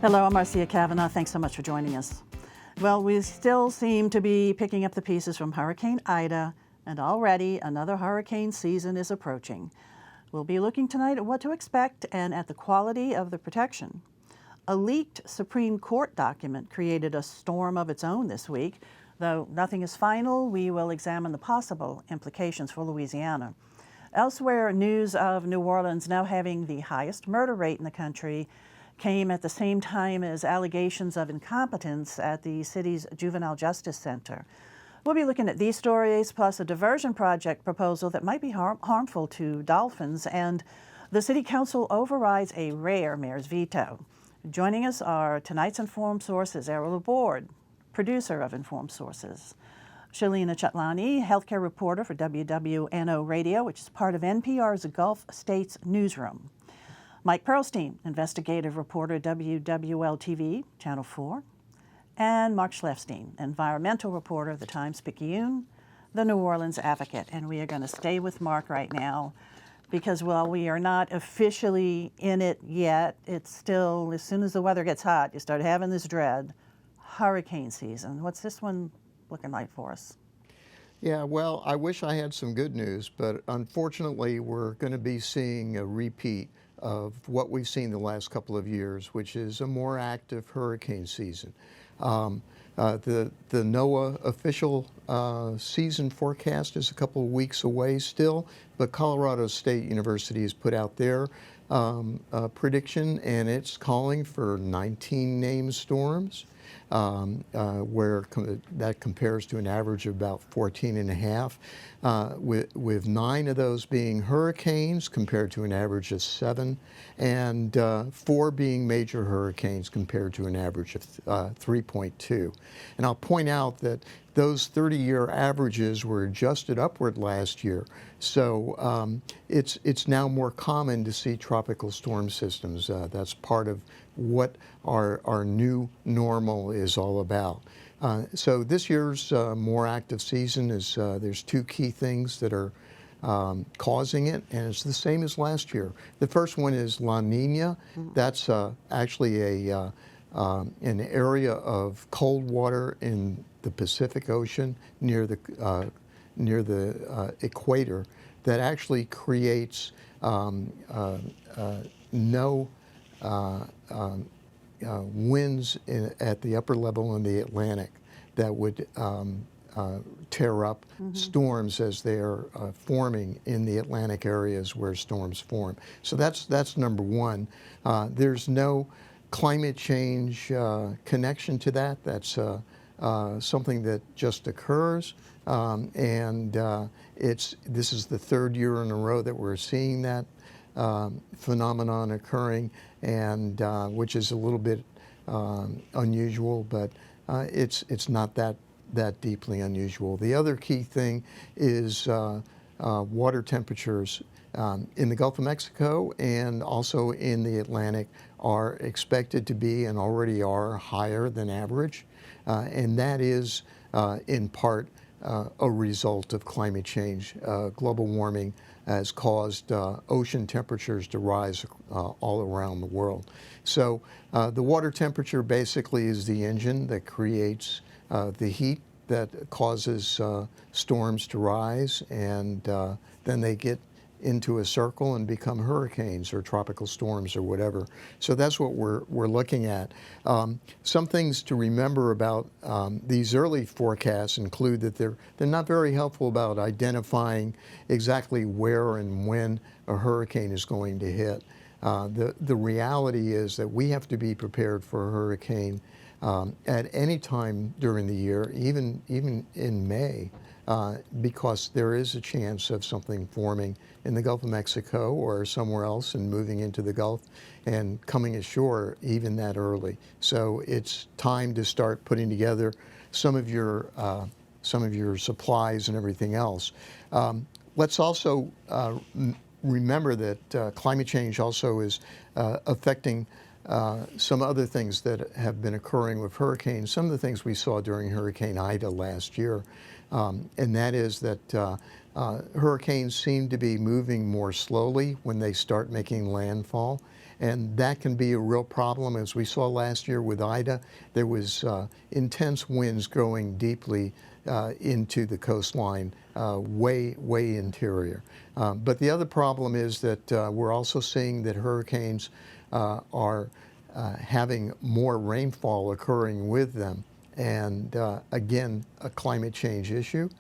Hello, I'm Marcia Cavanaugh. Thanks so much for joining us. Well, we still seem to be picking up the pieces from Hurricane Ida, and already another hurricane season is approaching. We'll be looking tonight at what to expect and at the quality of the protection. A leaked Supreme Court document created a storm of its own this week. Though nothing is final, we will examine the possible implications for Louisiana. Elsewhere, news of New Orleans now having the highest murder rate in the country came at the same time as allegations of incompetence at the city's Juvenile Justice Center. We'll be looking at these stories, plus a diversion project proposal that might be harmful to dolphins, and the City Council overrides a rare mayor's veto. Joining us are tonight's Informed Sources, Errol Laborde, producer of Informed Sources; Shalina Chatlani, healthcare reporter for WWNO Radio, which is part of NPR's Gulf States newsroom; Mike Perlstein, investigative reporter, WWL-TV, Channel 4; and Mark Schlefstein, environmental reporter of the Times-Picayune, the New Orleans Advocate. And we are going to stay with Mark right now because while we are not officially in it yet, it's still, as soon as the weather gets hot, you start having this dread. Hurricane season. What's this one looking like for us? Yeah, well, I wish I had some good news, but unfortunately we're going to be seeing a repeat of what we've seen the last couple of years, which is a more active hurricane season. The NOAA official season forecast is a couple of weeks away still, but Colorado State University has put out their prediction, and it's calling for 19 named storms, where that compares to an average of about 14 and a half, with 9 of those being hurricanes compared to an average of 7, and 4 being major hurricanes compared to an average of 3.2. And I'll point out that those 30-year averages were adjusted upward last year, so it's now more common to see tropical storm systems. That's part of what our new normal is all about. So this year's more active season is there's 2 key things that are causing it, and it's the same as last year. The first one is La Nina. That's actually an area of cold water in the Pacific Ocean near the equator that actually creates no winds at the upper level in the Atlantic that would tear up storms as they are forming in the Atlantic areas where storms form. So that's number one. There's no climate change connection to that. That's something that just occurs, and this is the 3rd year in a row that we're seeing that phenomenon occurring, and which is a little bit unusual, but it's not that deeply unusual. The other key thing is water temperatures in the Gulf of Mexico and also in the Atlantic are expected to be and already are higher than average, and that is in part a result of climate change. Global warming has caused ocean temperatures to rise all around the world. So the water temperature basically is the engine that creates the heat that causes storms to rise, and then they get into a circle and become hurricanes or tropical storms or whatever. So that's what we're looking at. Some things to remember about these early forecasts include that they're not very helpful about identifying exactly where and when a hurricane is going to hit. The reality is that we have to be prepared for a hurricane at any time during the year, even in May, because there is a chance of something forming in the Gulf of Mexico or somewhere else and moving into the Gulf and coming ashore even that early. So it's time to start putting together some of your supplies and everything else. Let's also remember that climate change also is affecting some other things that have been occurring with hurricanes, some of the things we saw during Hurricane Ida last year, and that is that hurricanes seem to be moving more slowly when they start making landfall, And that can be a real problem. As we saw last year with Ida, there was intense winds going deeply into the coastline, way interior. But the other problem is that we're also seeing that hurricanes are having more rainfall occurring with them. And again, a climate change issue.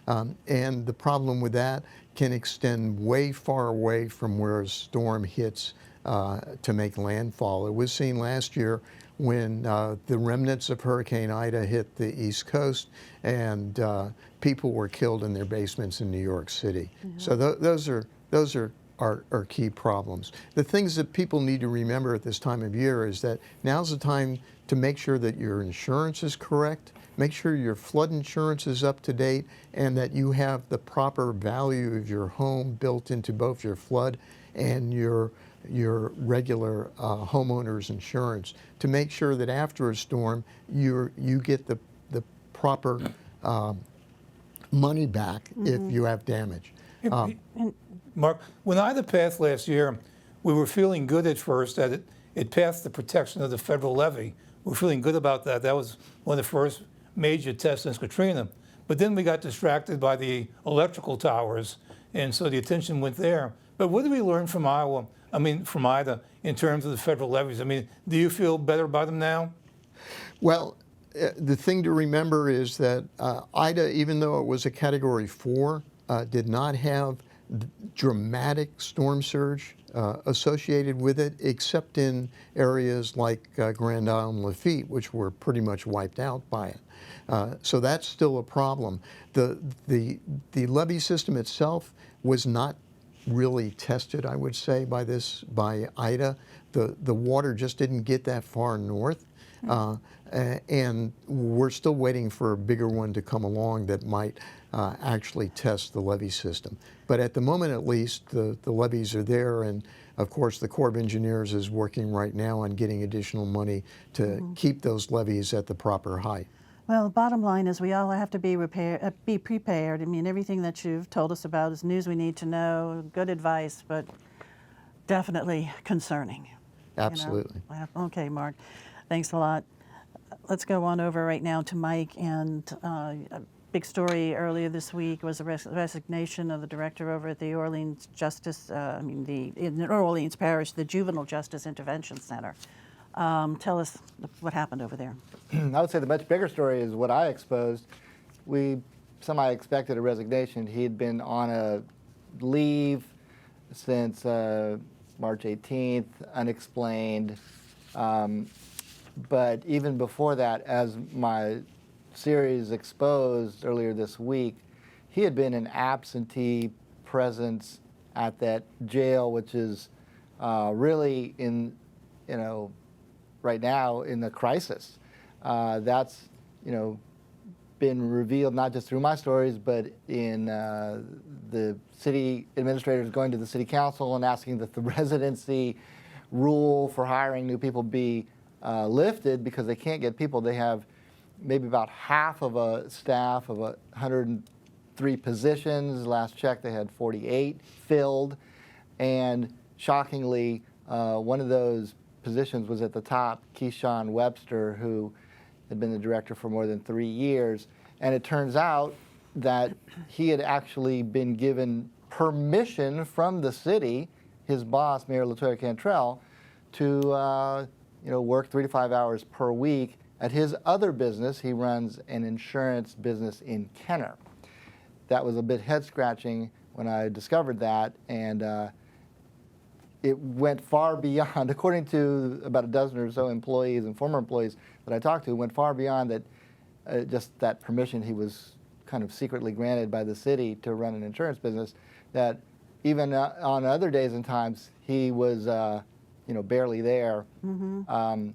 And the problem with that can extend way far away from where a storm hits to make landfall. It was seen last year when the remnants of Hurricane Ida hit the East Coast, and people were killed in their basements in New York City. Mm-hmm. So those are key problems. The things that people need to remember at this time of year is that now's the time to make sure that your insurance is correct, make sure your flood insurance is up to date, and that you have the proper value of your home built into both your flood and your regular homeowner's insurance to make sure that after a storm you get the proper money back if you have damage. Mark, when Ida passed last year, we were feeling good at first that it passed the protection of the federal levee. We were feeling good about that. That was one of the first major tests since Katrina. But then we got distracted by the electrical towers, and so the attention went there. But what did we learn from from Ida in terms of the federal levees? I mean, do you feel better about them now? Well, the thing to remember is that Ida, even though it was a Category 4, did not have dramatic storm surge associated with it, except in areas like Grand Isle and Lafitte, which were pretty much wiped out by it. So that's still a problem. The levee system itself was not really tested, I would say, by Ida. The water just didn't get that far north. And we're still waiting for a bigger one to come along that might actually test the levee system. But at the moment, at least, the levees are there, and of course the Corps of Engineers is working right now on getting additional money to keep those levees at the proper height. Well, bottom line is we all have to be prepared. I mean, everything that you've told us about is news we need to know, good advice, but definitely concerning. Absolutely. You know? Okay, Mark. Thanks a lot. Let's go on over right now to Mike. And a big story earlier this week was the resignation of the director over at the Orleans Justice, in Orleans Parish, the Juvenile Justice Intervention Center. Tell us what happened over there. I would say the much bigger story is what I exposed. We semi-expected a resignation. He had been on a leave since March 18th, unexplained. But even before that, as my series exposed earlier this week, he had been an absentee presence at that jail, which is really right now in the crisis. That's been revealed not just through my stories, but in the city administrators going to the city council and asking that the residency rule for hiring new people be lifted because they can't get people. They have maybe about half of a staff of 103 positions. Last check, they had 48 filled. And shockingly, one of those positions was at the top, Keyshawn Webster, who had been the director for more than 3 years. And it turns out that he had actually been given permission from the city, his boss, Mayor LaToya Cantrell, to work 3 to 5 hours per week at his other business. He runs an insurance business in Kenner. That was a bit head-scratching when I discovered that, and it went far beyond, according to about a dozen or so employees and former employees that I talked to, went far beyond that, just that permission he was kind of secretly granted by the city to run an insurance business, that even on other days and times, he was barely there. Mm-hmm.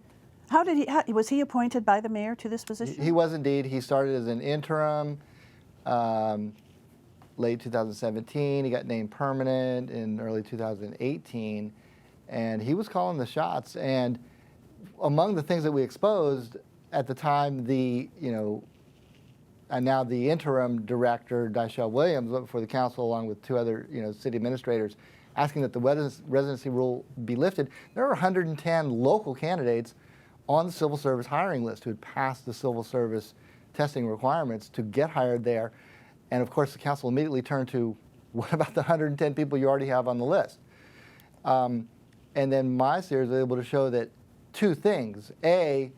Was he appointed by the mayor to this position? He was indeed. He started as an interim late 2017. He got named permanent in early 2018, and he was calling the shots. And among the things that we exposed at the time, and now the interim director, Dyshell Williams, went before the council along with 2 other city administrators, asking that the residency rule be lifted, there were 110 local candidates on the civil service hiring list who had passed the civil service testing requirements to get hired there. And of course, the council immediately turned to, what about the 110 people you already have on the list? And then my series was able to show that two things. A,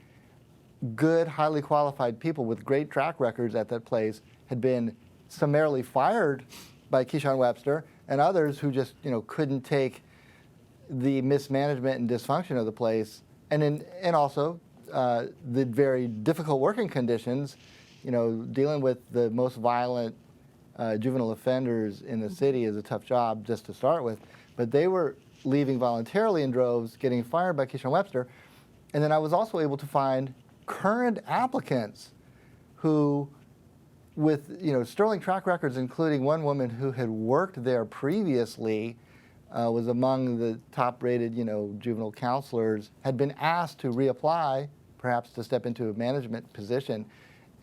good, highly qualified people with great track records at that place had been summarily fired by Keyshawn Webster, and others who just couldn't take the mismanagement and dysfunction of the place, and also the very difficult working conditions. Dealing with the most violent juvenile offenders in the city is a tough job just to start with, but they were leaving voluntarily in droves, getting fired by Keyshawn Webster. And then I was also able to find current applicants who, with sterling track records, including one woman who had worked there previously, was among the top-rated juvenile counselors, had been asked to reapply, perhaps to step into a management position,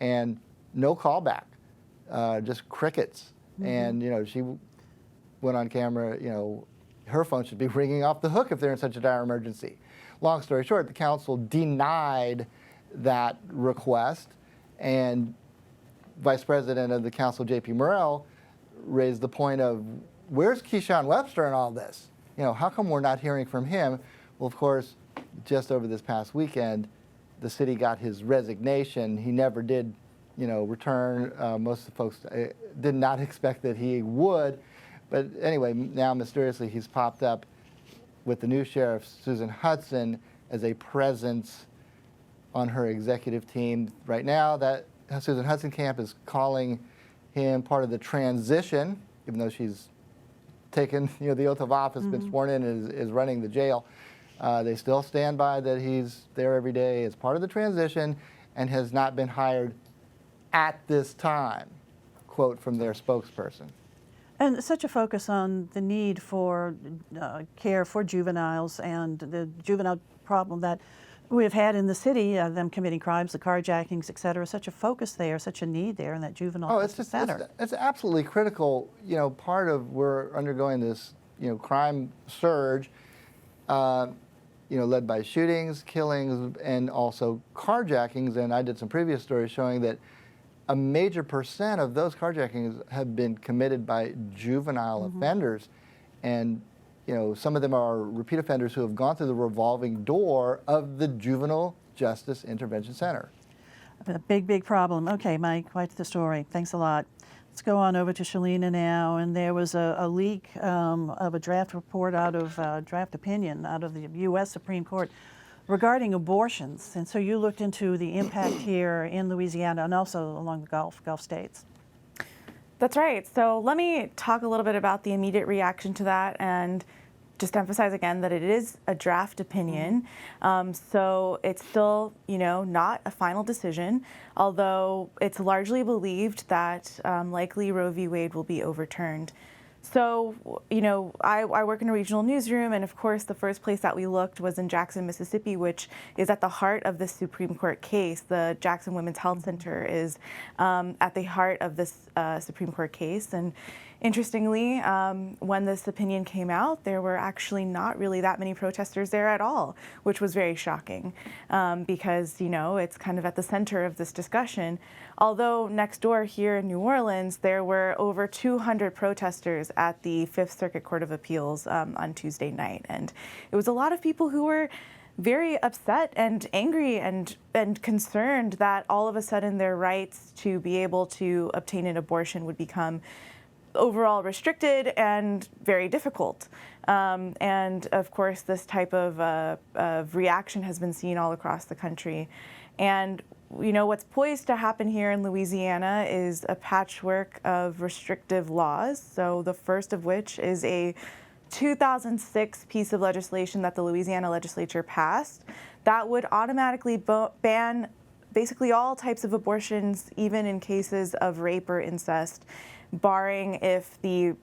and no callback, just crickets. And she went on camera. Her phone should be ringing off the hook if they're in such a dire emergency. Long story short, the council denied that request, and Vice President of the council, J.P. Morrell, raised the point of, where's Keyshawn Webster in all this? How come we're not hearing from him? Well, of course, just over this past weekend, the city got his resignation. He never did, return. Most of the folks did not expect that he would. But anyway, now mysteriously he's popped up with the new sheriff, Susan Hudson, as a presence on her executive team. Right now, that Susan Hudson camp is calling him part of the transition, even though she's taken the oath of office, been sworn in, and is running the jail. They still stand by that he's there every day as part of the transition and has not been hired at this time, quote from their spokesperson. And such a focus on the need for care for juveniles and the juvenile problem that we've had in the city, them committing crimes, the carjackings, et cetera, such a focus there, such a need there in that juvenile center. It's absolutely critical. Part of we're undergoing this, crime surge, led by shootings, killings, and also carjackings. And I did some previous stories showing that a major percent of those carjackings have been committed by juvenile offenders. And some of them are repeat offenders who have gone through the revolving door of the Juvenile Justice Intervention Center. A big, big problem. Okay, Mike, quite the story. Thanks a lot. Let's go on over to Shalina now. And there was a leak of a draft report draft opinion out of the U.S. Supreme Court regarding abortions. And so you looked into the impact here in Louisiana and also along the Gulf states. That's right. So let me talk a little bit about the immediate reaction to that and just emphasize again that it is a draft opinion. So it's still, not a final decision, although it's largely believed that likely Roe v. Wade will be overturned. So, I work in a regional newsroom, and of course the first place that we looked was in Jackson, Mississippi, which is at the heart of this Supreme Court case. The Jackson Women's Health Center is at the heart of this Supreme Court case. And interestingly, when this opinion came out, there were actually not really that many protesters there at all, which was very shocking because, it's kind of at the center of this discussion. Although next door here in New Orleans, there were over 200 protesters at the Fifth Circuit Court of Appeals on Tuesday night. And it was a lot of people who were very upset and angry and concerned that all of a sudden their rights to be able to obtain an abortion would become overall restricted and very difficult. And of course, this type of reaction has been seen all across the country. And what's poised to happen here in Louisiana is a patchwork of restrictive laws. So the first of which is a 2006 piece of legislation that the Louisiana legislature passed that would automatically ban basically all types of abortions, even in cases of rape or incest, barring if the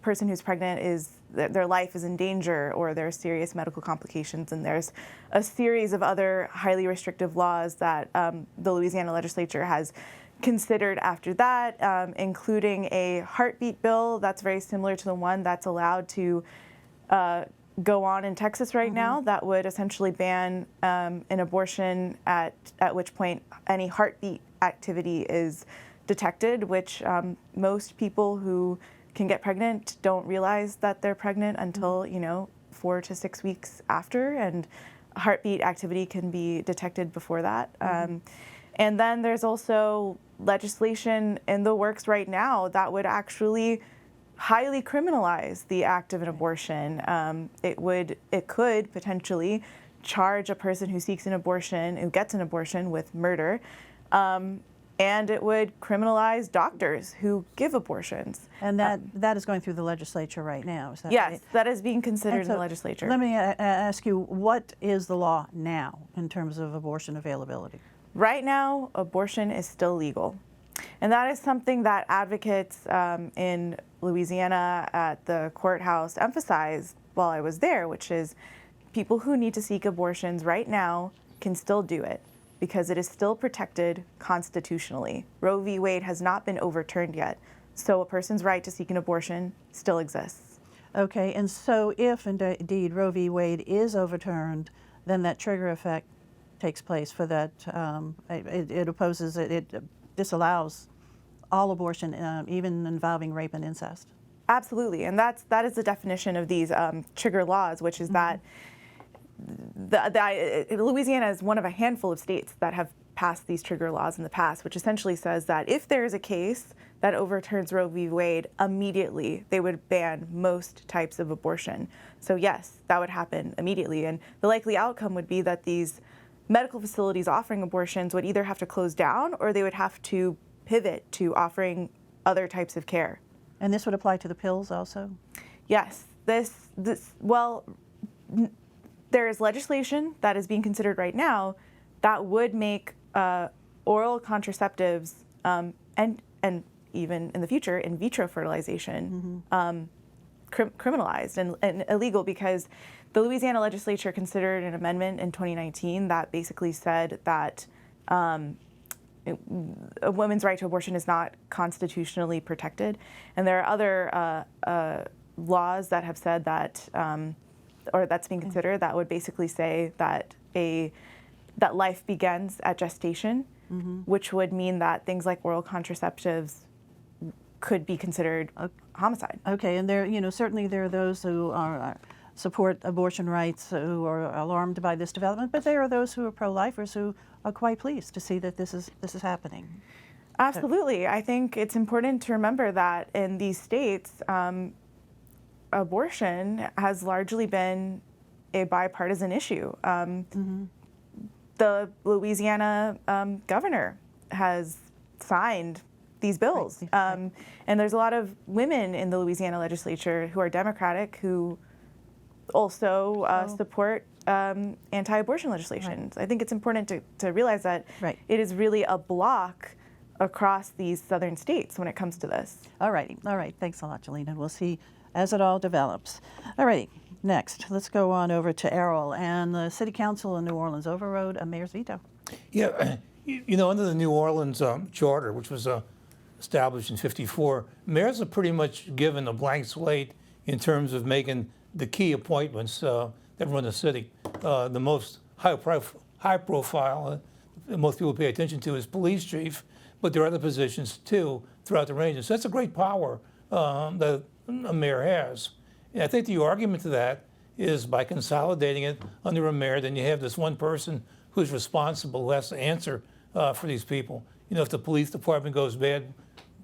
person who's pregnant their life is in danger or there are serious medical complications. And there's a series of other highly restrictive laws that the Louisiana legislature has considered after that, including a heartbeat bill that's very similar to the one that's allowed to go on in Texas right now that would essentially ban an abortion at which point any heartbeat activity is detected, which most people who can get pregnant don't realize that they're pregnant until 4 to 6 weeks after, and heartbeat activity can be detected before that. And then there's also legislation in the works right now that would actually highly criminalize the act of an abortion. It could potentially charge a person who seeks an abortion, who gets an abortion, with murder. And it would criminalize doctors who give abortions. And that is going through the legislature right now, is that Yes, right? that is being considered And so in the legislature. Let me ask you, what is the law now in terms of abortion availability? Right now, abortion is still legal. And that is something that advocates in Louisiana at the courthouse emphasized while I was there, which is people who need to seek abortions right now can still do it because it is still protected constitutionally. Roe v. Wade has not been overturned yet, so a person's right to seek an abortion still exists. Okay, and so if indeed Roe v. Wade is overturned, then that trigger effect takes place for that. It disallows all abortion, even involving rape and incest. Absolutely, and that is the definition of these trigger laws, which is that Louisiana is one of a handful of states that have passed these trigger laws in the past, which essentially says that if there is a case that overturns Roe v. Wade, immediately they would ban most types of abortion. So yes, that would happen immediately, and the likely outcome would be that these medical facilities offering abortions would either have to close down or they would have to pivot to offering other types of care. And this would apply to the pills also? Yes, there is legislation that is being considered right now that would make oral contraceptives and even in the future in vitro fertilization criminalized and illegal, because the Louisiana legislature considered an amendment in 2019 that basically said that a woman's right to abortion is not constitutionally protected. And there are other laws that have said that, or that's being considered, that would basically say that that life begins at gestation, which would mean that things like oral contraceptives could be considered homicide. Okay, and certainly there are those who support abortion rights who are alarmed by this development, but there are those who are pro-lifers who are quite pleased to see that this is happening. Absolutely. I think it's important to remember that in these states, abortion has largely been a bipartisan issue. The Louisiana governor has signed these bills. And there's a lot of women in the Louisiana legislature who are Democratic who also support anti-abortion legislation. I think it's important to realize that it is really a block across these southern states when it comes to this. All right. Thanks a lot, Shalina. We'll see as it all develops. All right. Next, let's go on over to Errol. And the City Council in New Orleans overrode a mayor's veto. Yeah, under the New Orleans charter, which was established in *54, mayors are pretty much given a blank slate in terms of making the key appointments that run the city. The most high profile, most people pay attention to, is police chief, but there are other positions too throughout the range. So that's a great power that a mayor has. And I think the argument to that is by consolidating it under a mayor, then you have this one person who's responsible, who has to answer for these people. If the police department goes bad,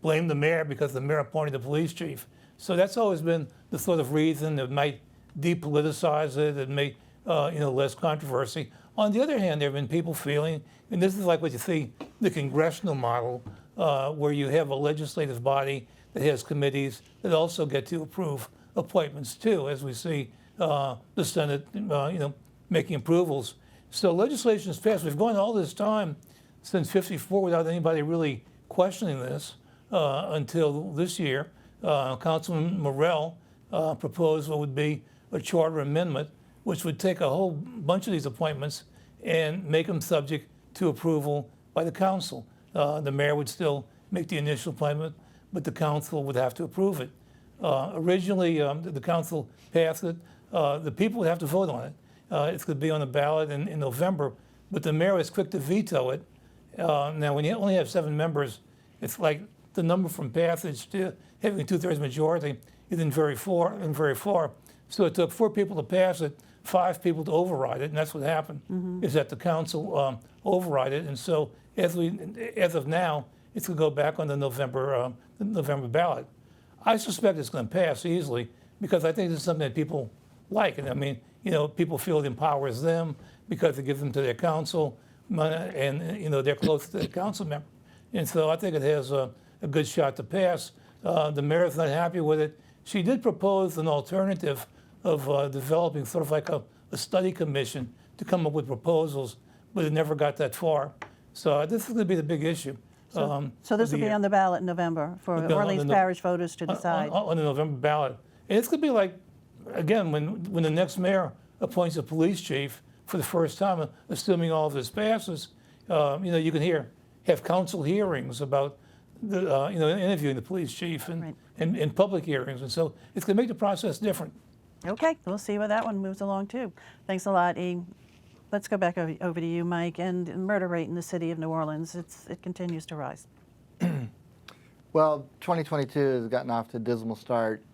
blame the mayor because the mayor appointed the police chief. So that's always been the sort of reason that might depoliticize it and make less controversy. On the other hand, there have been people feeling, and this is like what you see the congressional model, where you have a legislative body that has committees that also get to approve appointments too, as we see the Senate, making approvals. So legislation is passed. We've gone all this time since '54 without anybody really questioning this until this year. Councilman Morrell proposed what would be a charter amendment, which would take a whole bunch of these appointments and make them subject to approval by the council. The mayor would still make the initial appointment, but the council would have to approve it. Originally, the council passed it The people would have to vote on it. It's going to be on the ballot in November, but the mayor is quick to veto it. Now, when you only have 7 members, it's like the number from passage to having a 2/3 majority isn't very far. So it took 4 people to pass it, 5 people to override it, and that's what happened. Is that the council override it, and so as of now, it's going to go back on the November ballot. I suspect it's going to pass easily because I think this is something that people like, and I mean, people feel it empowers them because it gives them to their council, and they're close to the council member, and so I think it has a good shot to pass. The mayor's not happy with it. She did propose an alternative of developing sort of like a study commission to come up with proposals, but it never got that far. So this is going to be the big issue. So this will be on the ballot in November for Orleans Parish voters to decide. On the November ballot. And it's going to be like, again, when the next mayor appoints a police chief for the first time, assuming all of this passes, you can have council hearings about interviewing the police chief and public hearings. And so it's going to make the process different. Okay, we'll see where that one moves along too. Thanks a lot, E. Let's go back over to you, Mike. And murder rate in the city of New Orleans, it continues to rise. Well, 2022 has gotten off to a dismal start.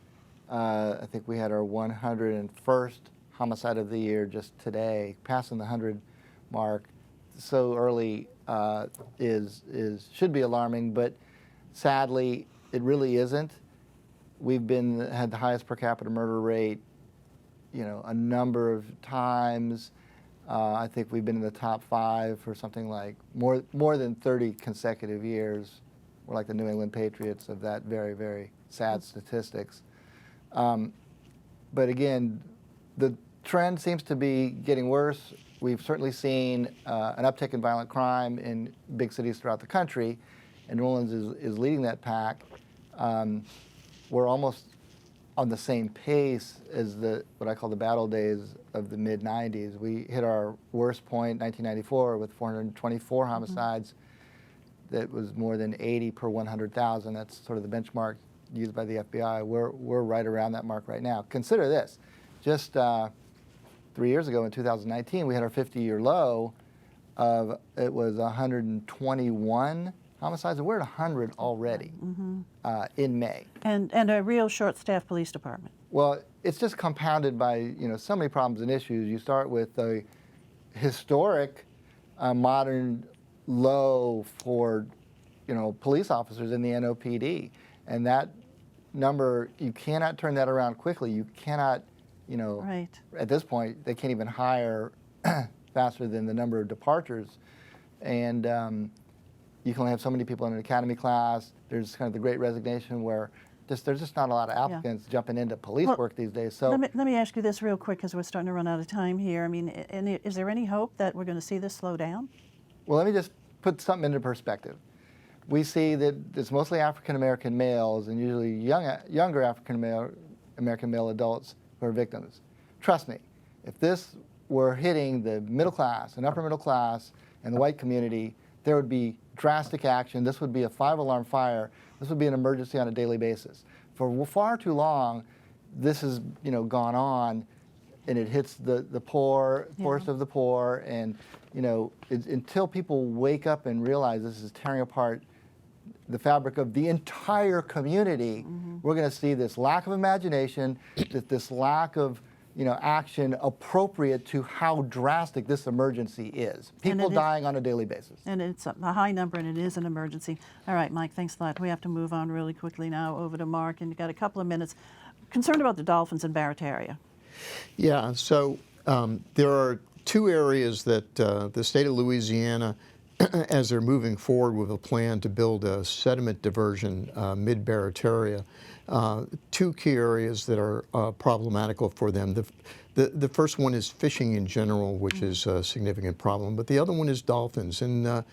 I think we had our 101st homicide of the year just today, passing the 100 mark. So early should be alarming, but sadly, it really isn't. We've had the highest per capita murder rate, a number of times. I think we've been in the top 5 for something like more than 30 consecutive years. We're like the New England Patriots of that very, very sad statistics. But again, the trend seems to be getting worse. We've certainly seen an uptick in violent crime in big cities throughout the country, and New Orleans is leading that pack. We're almost on the same pace as what I call the battle days of the mid-'90s. We hit our worst point in 1994 with 424 homicides. That was more than 80 per 100,000. That's sort of the benchmark used by the FBI. We're right around that mark right now. Consider this. Just 3 years ago in 2019, we had our 50-year low it was 121 homicides, and we're at 100 already in May. And a real short-staffed police department. Well, it's just compounded by so many problems and issues. You start with the historic modern low for police officers in the NOPD, and that number, you cannot turn that around quickly. You cannot, Right. At this point, they can't even hire faster than the number of departures, and you can only have so many people in an academy class. There's kind of the great resignation where there's just not a lot of applicants jumping into police work these days. So let me ask you this real quick because we're starting to run out of time here. I mean, is there any hope that we're going to see this slow down? Well, let me just put something into perspective. We see that it's mostly African-American males and usually younger African-American male adults who are victims. Trust me, if this were hitting the middle class and upper middle class and the white community, there would be drastic action. This would be a 5-alarm fire. This would be an emergency on a daily basis. For far too long, this has gone on, and it hits the poorest of the poor, and until people wake up and realize this is tearing apart the fabric of the entire community, we're going to see this lack of imagination, this lack of action appropriate to how drastic this emergency is. People dying on a daily basis. And it's a high number, and it is an emergency. All right, Mike, thanks a lot. We have to move on really quickly now over to Mark, and you've got a couple of minutes. Concerned about the Dolphins in Barataria. Yeah, so there are 2 areas that the state of Louisiana, as they're moving forward with a plan to build a sediment diversion mid-Barataria, 2 key areas that are problematical for them. The first one is fishing in general, which is a significant problem, but the other one is dolphins. And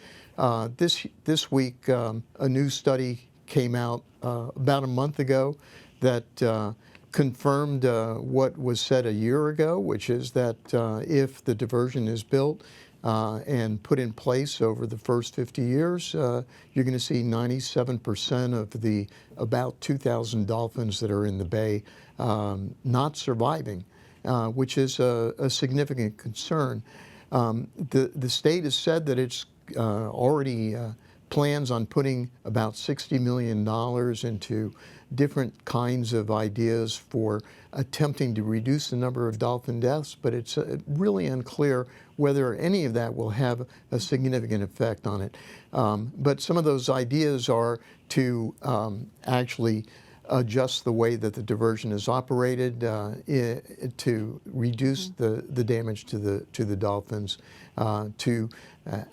this week, a new study came out about a month ago that confirmed what was said a year ago, which is that if the diversion is built and put in place over the first 50 years, you're going to see 97% of the about 2,000 dolphins that are in the bay not surviving. which is a significant concern. The state has said that it's already plans on putting about $60 million into different kinds of ideas for attempting to reduce the number of dolphin deaths, but it's really unclear whether any of that will have a significant effect on it. But some of those ideas are to actually adjust the way that the diversion is operated to reduce the damage to the dolphins, to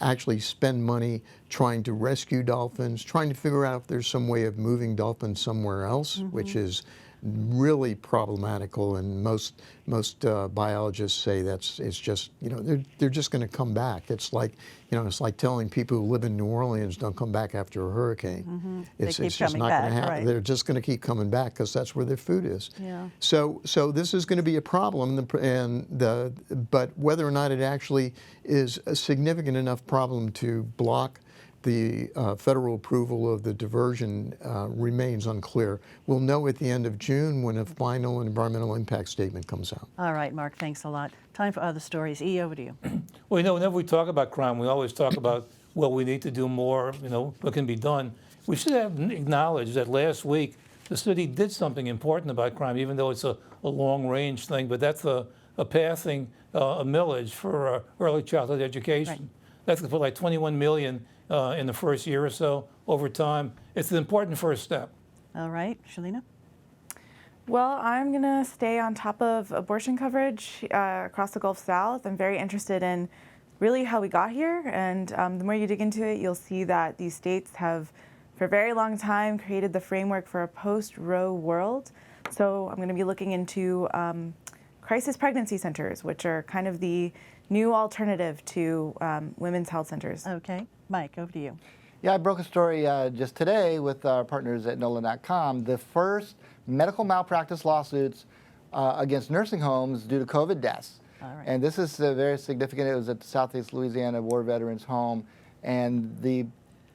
actually spend money trying to rescue dolphins, trying to figure out if there's some way of moving dolphins somewhere else, which is really problematical, and most biologists say it's just, you know, they're just going to come back. It's like, you know, it's like telling people who live in New Orleans don't come back after a hurricane. It's just not going to happen. Right. They're just going to keep coming back because that's where their food is. Yeah. So this is going to be a problem, but whether or not it actually is a significant enough problem to block the federal approval of the diversion remains unclear. We'll know at the end of June when a final environmental impact statement comes out. All right, Mark, thanks a lot. Time for other stories. E, over to you. Well, you know, whenever we talk about crime, we always talk about, well, we need to do more, you know, what can be done. We should have acknowledged that last week the city did something important about crime, even though it's a long-range thing, but that's a passing a millage for early childhood education. Right. That's going to put like $21 million in the first year or so. Over time, it's an important first step. All right, Shalina? Well, I'm going to stay on top of abortion coverage across the Gulf South. I'm very interested in really how we got here. And the more you dig into it, you'll see that these states have, for a very long time, created the framework for a post-Roe world. So I'm going to be looking into crisis pregnancy centers, which are kind of the new alternative to women's health centers. Okay. Mike, over to you. Yeah, I broke a story just today with our partners at NOLA.com. The first medical malpractice lawsuits against nursing homes due to COVID deaths. All right. And this is very significant. It was at the Southeast Louisiana War Veterans Home. And the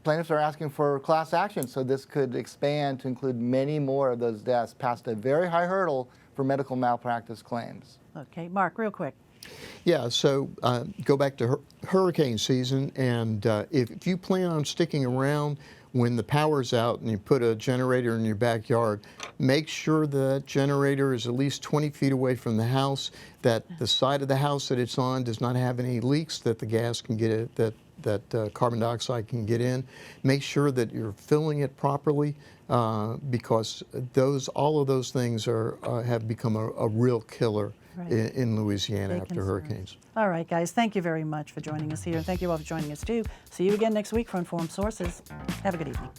plaintiffs are asking for class action, so this could expand to include many more of those deaths past a very high hurdle for medical malpractice claims. Okay, Mark, real quick. Yeah, so go back to hurricane season, and if you plan on sticking around when the power's out and you put a generator in your backyard, make sure that generator is at least 20 feet away from the house, that the side of the house that it's on does not have any leaks, that the gas can get it, that carbon dioxide can get in. Make sure that you're filling it properly, because all of those things have become a real killer. Right. In Louisiana Big after concern. hurricanes. All right, guys, thank you very much for joining us here. And thank you all for joining us, too. See you again next week for Informed Sources. Have a good evening.